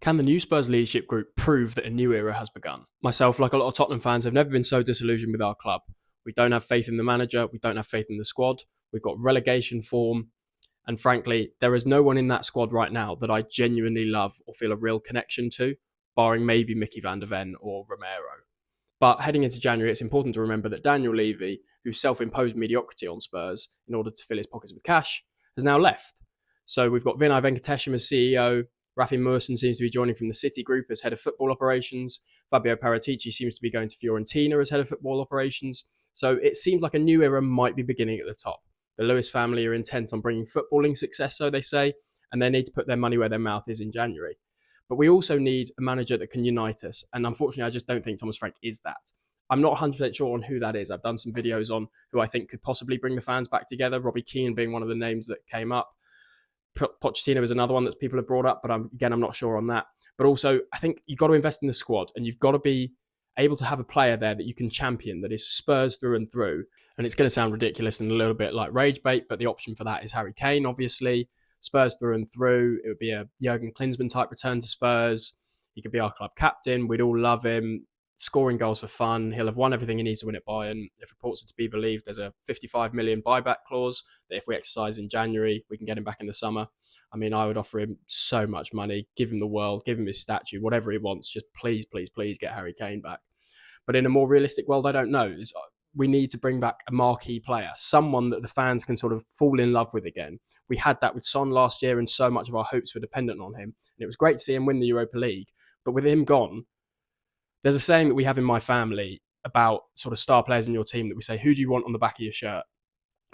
Can the new Spurs leadership group prove that a new era has begun? Myself, like a lot of Tottenham fans, have never been so disillusioned with our club. We don't have faith in the manager. We don't have faith in the squad. We've got relegation form. And frankly, there is no one in that squad right now that I genuinely love or feel a real connection to, barring maybe Mickey van der Ven or Romero. But heading into January, it's important to remember that Daniel Levy, who self-imposed mediocrity on Spurs in order to fill his pockets with cash, has now left. So we've got Vinay Venkatesham as CEO. Rafi Merson seems to be joining from the City Group as head of football operations. Fabio Paratici seems to be going to Fiorentina as head of football operations. So it seems like a new era might be beginning at the top. The Lewis family are intent on bringing footballing success, so they say, and they need to put their money where their mouth is in January. But we also need a manager that can unite us. And unfortunately, I just don't think Thomas Frank is that. I'm not 100% sure on who that is. I've done some videos on who I think could possibly bring the fans back together. Robbie Keane being one of the names that came up. Pochettino is another one that people have brought up, but I'm not sure on that. But also, I think you've got to invest in the squad and you've got to be able to have a player there that you can champion, that is Spurs through and through. And it's going to sound ridiculous and a little bit like rage bait, but the option for that is Harry Kane, obviously. Spurs through and through. It would be a Jurgen Klinsmann type return to Spurs. He could be our club captain. We'd all love him. Scoring goals for fun. He'll have won everything he needs to win at Bayern. If reports are to be believed, there's a 55 million buyback clause that if we exercise in January, we can get him back in the summer. I mean, I would offer him so much money, give him the world, give him his statue, whatever he wants. Just please, please, please get Harry Kane back. But in a more realistic world, I don't know. We need to bring back a marquee player, someone that the fans can sort of fall in love with again. We had that with Son last year, and so much of our hopes were dependent on him. And it was great to see him win the Europa League. But with him gone, there's a saying that we have in my family about sort of star players in your team that we say, who do you want on the back of your shirt?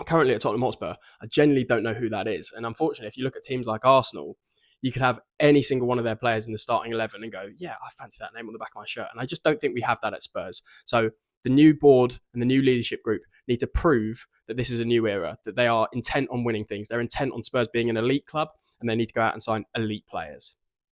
Currently at Tottenham Hotspur, I genuinely don't know who that is. And unfortunately, if you look at teams like Arsenal, you could have any single one of their players in the starting 11 and go, yeah, I fancy that name on the back of my shirt. And I just don't think we have that at Spurs. So the new board and the new leadership group need to prove that this is a new era, that they are intent on winning things. They're intent on Spurs being an elite club, and they need to go out and sign elite players.